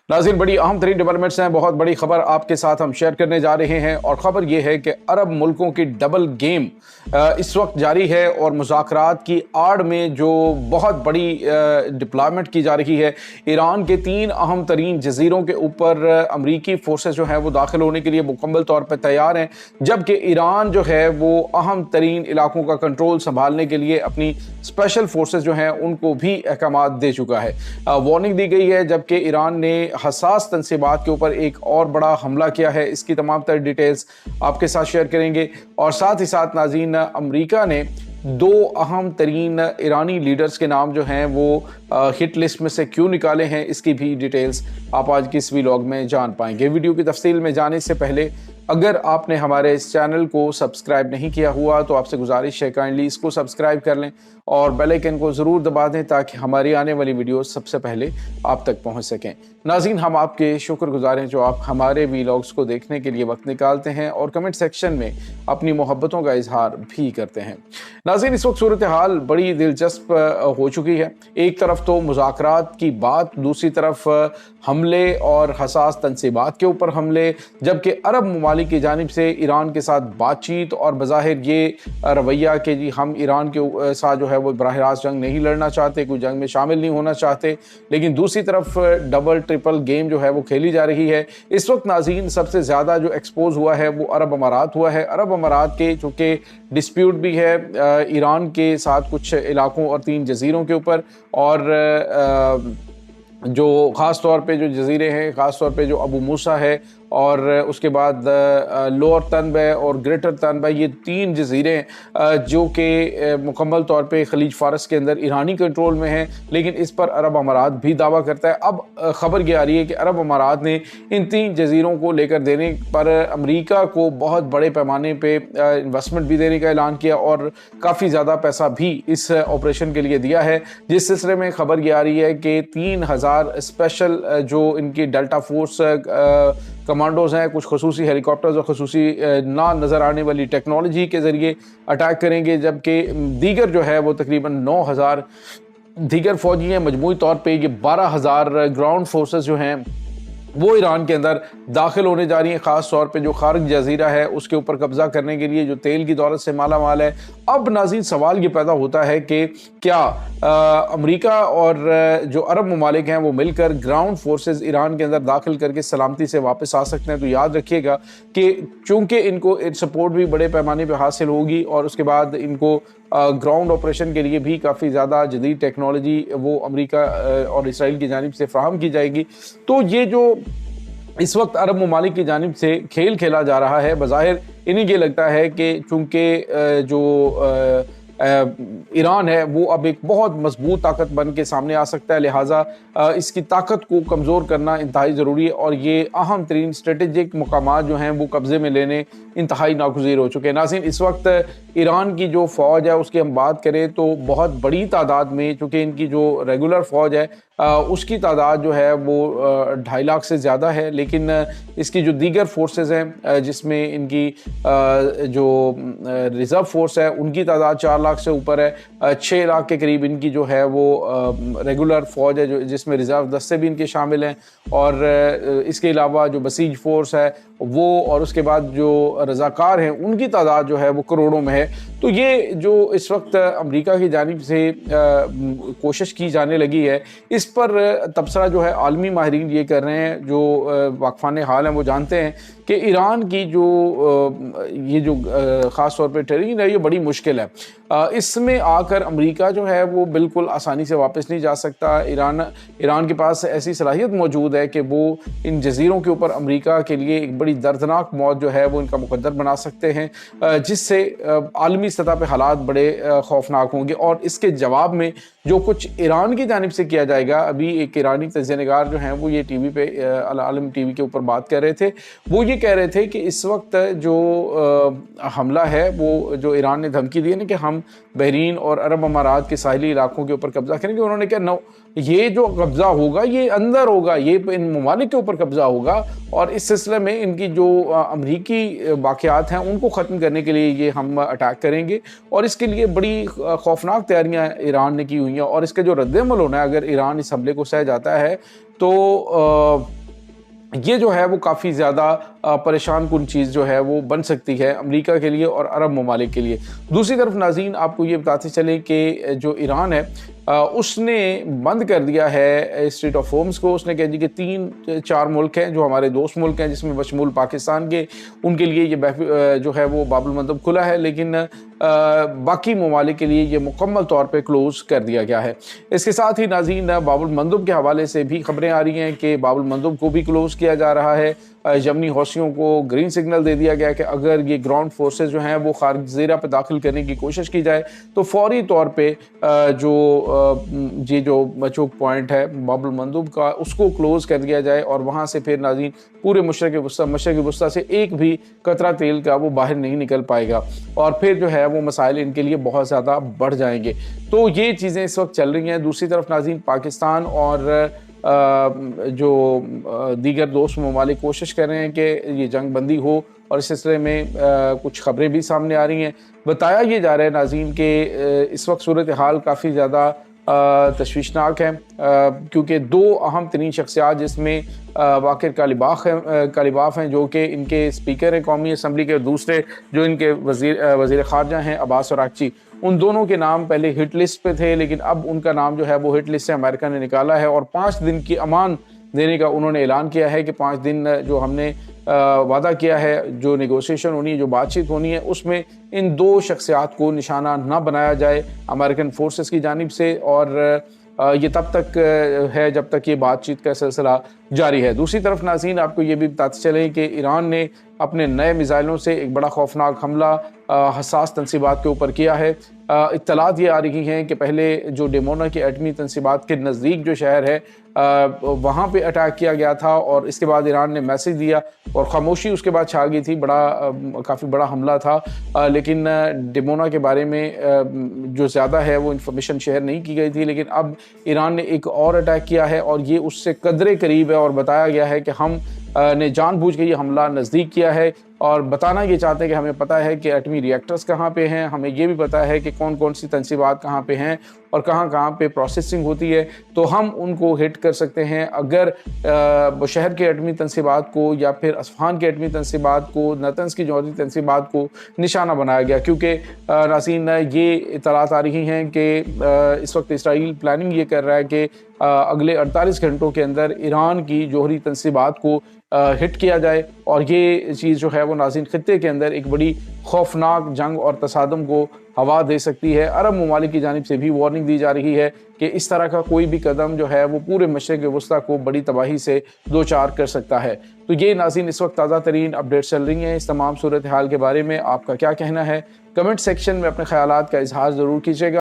नाज़रीन, बड़ी अहम तरीन डेवलपमेंट्स हैं। बहुत बड़ी खबर आपके साथ हम शेयर करने जा रहे हैं और ख़बर यह है कि अरब मुल्कों की डबल गेम इस वक्त जारी है और मुज़ाकरात की आड़ में जो बहुत बड़ी डिप्लॉयमेंट की जा रही है। ईरान के 3 अहम तरीन जज़ीरों के ऊपर अमरीकी फोर्सेस जो हैं वो दाखिल होने के लिए मुकम्मल तौर पर तैयार हैं, जबकि ईरान जो है वो अहम तरीन इलाकों का कंट्रोल संभालने के लिए अपनी स्पेशल फोर्सेस जो हैं उनको भी अहकामात दे चुका है। वार्निंग दी गई है, जबकि ईरान ने हसास तनसीबात के ऊपर एक और बड़ा हमला किया है। इसकी तमाम तर डिटेल्स आपके साथ शेयर करेंगे और साथ ही साथ नाज़रीन, अमेरिका ने 2 अहम तरीन ईरानी लीडर्स के नाम जो हैं वो हिट लिस्ट में से क्यों निकाले हैं, इसकी भी डिटेल्स आप आज की इस व्लॉग में जान पाएंगे। वीडियो की तफसील में जाने से पहले अगर आपने हमारे इस चैनल को सब्सक्राइब नहीं किया हुआ तो आपसे गुजारिश है काइंडली इसको सब्सक्राइब कर लें और बेल आइकन को ज़रूर दबा दें ताकि हमारी आने वाली वीडियो सबसे पहले आप तक पहुंच सकें। नाज़रीन, हम आपके शुक्रगुजार हैं जो आप हमारे व्लॉग्स को देखने के लिए वक्त निकालते हैं और कमेंट सेक्शन में अपनी मोहब्बतों का इजहार भी करते हैं। नाज़रीन, इस वक्त सूरत हाल बड़ी दिलचस्प हो चुकी है। एक तरफ तो मुज़ाकरात की बात, दूसरी तरफ हमले और हसास तनसीबात के ऊपर हमले, जबकि अरब ममालिक की जानिब से ईरान के साथ बातचीत और बज़ाहिर ये रवैया कि जी हम ईरान के साथ जो है वो बराह रास्त जंग नहीं लड़ना चाहते, कोई जंग में शामिल नहीं होना चाहते, लेकिन दूसरी तरफ डबल ट्रिपल गेम जो है वो खेली जा रही है। इस वक्त नाज़रीन, सबसे ज़्यादा जो एक्सपोज हुआ है वो अरब अमारात हुआ है। अरब अमारात के चूँकि डिस्प्यूट भी है ईरान के साथ कुछ इलाकों और 3 जज़ीरों के ऊपर, और जो ख़ास तौर पे जो जज़ीरे हैं, ख़ास तौर पे जो अबू मूसा है और उसके बाद लोअर तनबे और ग्रेटर तनबे, ये 3 जज़ीरे जो कि मुकम्मल तौर पे खलीज फ़ारस के अंदर ईरानी कंट्रोल में हैं, लेकिन इस पर अरब अमारात भी दावा करता है। अब ख़बर ये आ रही है कि अरब अमारात ने इन 3 जज़ीरों को लेकर देने पर अमेरिका को बहुत बड़े पैमाने पे इन्वेस्टमेंट भी देने का ऐलान किया और काफ़ी ज़्यादा पैसा भी इस ऑपरेशन के लिए दिया है। जिस सिलसिले में ख़बर ये आ रही है कि 3000 स्पेशल जो इनकी डेल्टा फोर्स कमांडोज़ हैं, कुछ खसूसी हेलीकॉप्टर्स और खसूसी ना नज़र आने वाली टेक्नोलॉजी के ज़रिए अटैक करेंगे, जबकि दीगर जो है वो तकरीबन 9000 दीगर फ़ौजी हैं। मजमूई तौर पे ये 12000 ग्राउंड फोर्सेस जो हैं वो ईरान के अंदर दाखिल होने जा रही हैं। ख़ास तौर पे जो खारग जज़ीरा है उसके ऊपर कब्ज़ा करने के लिए, जो तेल की दौलत से माला माल है। अब नाज़रीन, सवाल ये पैदा होता है कि क्या अमेरिका और जो अरब ममालिक हैं वो मिलकर ग्राउंड फोर्सेस ईरान के अंदर दाखिल करके सलामती से वापस आ सकते हैं? तो याद रखिएगा कि चूँकि इनको सपोर्ट भी बड़े पैमाने पर हासिल होगी और उसके बाद इनको ग्राउंड ऑपरेशन के लिए भी काफ़ी ज़्यादा जदीद टेक्नोलॉजी वो अमेरिका और इसराइल की जानिब से फ्राहम की जाएगी। तो ये जो इस वक्त अरब ममालिक की जानिब से खेल खेला जा रहा है, बज़ाहिर इन्हें ये लगता है कि चूँकि जो ईरान है वो अब एक बहुत मजबूत ताकत बन के सामने आ सकता है, लिहाजा इसकी ताकत को कमज़ोर करना इंतहाई ज़रूरी है और ये अहम तरीन स्ट्रेटेजिक मकामात जो हैं वो कब्ज़े में लेने इंतहाई नागुज़ीर हो चुके हैं। नाज़रीन, इस वक्त ईरान की जो फ़ौज है उसकी हम बात करें तो बहुत बड़ी तादाद में, चूँकि इनकी जो रेगुलर फ़ौज है उसकी तादाद जो है वो 2.5 लाख से ज़्यादा है, लेकिन इसकी जो दीगर फोर्सेस हैं जिसमें इनकी जो रिज़र्व फोर्स है उनकी तादाद 4 लाख से ऊपर है। 6 लाख के करीब इनकी जो है वो रेगुलर फ़ौज है, जो जिसमें रिज़र्व दस्ते भी इनके शामिल हैं, और इसके अलावा जो बसीज फोर्स है वो, और उसके बाद जो रज़ाकार हैं उनकी तादाद जो है वो करोड़ों में है। तो ये जो इस वक्त अमेरिका की जानिब से कोशिश की जाने लगी है, इस पर तबसरा जो है आलमी माहिरीन ये कर रहे हैं, जो वाक़फ़ान हाल हैं वो जानते हैं कि ईरान की जो ये जो ख़ास तौर पे टेरेन है ये बड़ी मुश्किल है। इसमें आकर अमेरिका जो है वो बिल्कुल आसानी से वापस नहीं जा सकता। ईरान के पास ऐसी सलाहियत मौजूद है कि वो इन जज़ीरों के ऊपर अमेरिका के लिए एक बड़ी दर्दनाक मौत जो है वो इनका मुकद्दर बना सकते हैं, जिससे आलमी सतह पे हालात बड़े खौफनाक होंगे। और इसके जवाब में जो कुछ ईरान की जानिब से किया जाएगा, अभी एक ईरानी तज्ज़िया निगार जो हैं वो ये टीवी पे अल आलम टीवी के ऊपर बात कर रहे थे, वो ये कह रहे थे कि इस वक्त जो हमला है वो जो ईरान ने धमकी दी है ना कि हम बहरीन और अरब अमारात के साहिली इलाकों के ऊपर कब्ज़ा करेंगे, उन्होंने कहा नो, ये जो कब्ज़ा होगा ये अंदर होगा, ये इन ममालिक के ऊपर कब्ज़ा होगा। और इस सिलसिले में इनकी जो अमरीकी वाक़यात हैं उनको ख़त्म करने के लिए ये हम अटैक करेंगे, और इसके लिए बड़ी खौफनाक तैयारियां ईरान ने की हुई हैं। और इसका जो रद्द-ए-अमल होना है, अगर ईरान इस हमले को सह जाता है तो ये जो है वो काफ़ी ज़्यादा परेशान कुन चीज़ जो है वो बन सकती है अमेरिका के लिए और अरब ममालिक के लिए। दूसरी तरफ नाज़रीन, आपको ये बताते चलें कि जो ईरान है उसने बंद कर दिया है स्ट्रेट ऑफ होर्मुज़ को। उसने कह दिया कि 3-4 मुल्क हैं जो हमारे दोस्त मुल्क हैं, जिसमें बशमूल पाकिस्तान के, उनके लिए ये जो है वो बाब अल मंदब खुला है, लेकिन बाकी ममालिक के लिए ये मुकम्मल तौर पे क्लोज़ कर दिया गया है। इसके साथ ही नाज़रीन, बाब अल मंदब के हवाले से भी खबरें आ रही हैं कि बाब अल मंदब को भी क्लोज़ किया जा रहा है। यमनी हौसियों को ग्रीन सिग्नल दे दिया गया कि अगर ये ग्राउंड फोर्सेस जो हैं वो खारिज ज़ेरा पे दाखिल करने की कोशिश की जाए तो फौरी तौर पे ये जो मचूक पॉइंट है बाब अल मंदब का, उसको क्लोज़ कर दिया जाए, और वहाँ से फिर नाज़रीन पूरे मशरक़ वस्ता से एक भी कतरा तेल का वो बाहर नहीं निकल पाएगा, और फिर जो है वो मसाइल इनके लिए बहुत ज़्यादा बढ़ जाएंगे। तो ये चीज़ें इस वक्त चल रही हैं। दूसरी तरफ नाज़रीन, पाकिस्तान और जो दीगर दोस्त ममालिक कोशिश कर रहे हैं कि ये जंग बंदी हो, और इस सिलसिले में कुछ खबरें भी सामने आ रही हैं। बताया ये जा रहा है नाज़रीन कि इस वक्त सूरत हाल काफ़ी ज़्यादा तशवीशनाक है, क्योंकि 2 अहम तरीन शख्सियात जिसमें बाकिर कालिबाफ हैं जो कि इनके स्पीकर हैं कौमी असम्बली के, और दूसरे जो इनके वज़ीर ख़ारजा हैं अब्बास अराग़ची, उन दोनों के नाम पहले हिट लिस्ट पे थे, लेकिन अब उनका नाम जो है वो हिट लिस्ट से अमेरिका ने निकाला है, और 5 दिन की अमान देने का उन्होंने ऐलान किया है कि 5 दिन जो हमने वादा किया है, जो नेगोशिएशन होनी है, जो बातचीत होनी है, उसमें इन 2 शख्सियात को निशाना ना बनाया जाए अमेरिकन फोर्सेस की जानिब से, और ये तब तक है जब तक ये बातचीत का सिलसिला जारी है। दूसरी तरफ नाज़रीन, आपको ये भी बताते चलें कि ईरान ने अपने नए मिसाइलों से एक बड़ा खौफनाक हमला हसास तनसीबात के ऊपर किया है। इत्तलात ये आ रही हैं कि पहले जो डिमोना की एटमी तनसीबात के नज़दीक जो शहर है वहाँ पे अटैक किया गया था, और इसके बाद ईरान ने मैसेज दिया और ख़ामोशी उसके बाद छा गई थी। काफ़ी बड़ा हमला था, लेकिन डिमोना के बारे में जो ज़्यादा है वो इन्फॉर्मेशन शेयर नहीं की गई थी। लेकिन अब ईरान ने एक और अटैक किया है, और ये उससे कदरे करीब है, और बताया गया है कि हम ने जानबूझ के ये हमला नज़दीक किया है, और बताना ये चाहते हैं कि हमें पता है कि एटमी रिएक्टर्स कहाँ पे हैं, हमें ये भी पता है कि कौन कौन सी तनसीबात कहाँ पे हैं और कहाँ कहाँ पे प्रोसेसिंग होती है, तो हम उनको हिट कर सकते हैं। अगर शहर के एटमी तनसीबात को या फिर असफ़ान के एटमी तनसीबात को, नतंस की जौहरी तनसीबात को निशाना बनाया गया, क्योंकि नाज़रीन ये इत्तलात आ रही हैं कि इस वक्त इसराइल प्लानिंग ये कर रहा है कि अगले 48 घंटों के अंदर ईरान की जौहरी तनसीबात को हिट किया जाए, और ये चीज़ जो है वो नाज़रीन खित्ते के अंदर एक बड़ी खौफनाक जंग और तसादम को हवा दे सकती है। अरब ममालिक की जानिब से भी वार्निंग दी जा रही है कि इस तरह का कोई भी कदम जो है वो पूरे मशरिक़ वस्ता को बड़ी तबाही से दो चार कर सकता है। तो ये नाज़रीन इस वक्त ताज़ा तरीन अपडेट्स चल रही हैं। इस तमाम सूरत हाल के बारे में आपका क्या कहना है? कमेंट सेक्शन में अपने ख़यालात का इजहार ज़रूर कीजिएगा।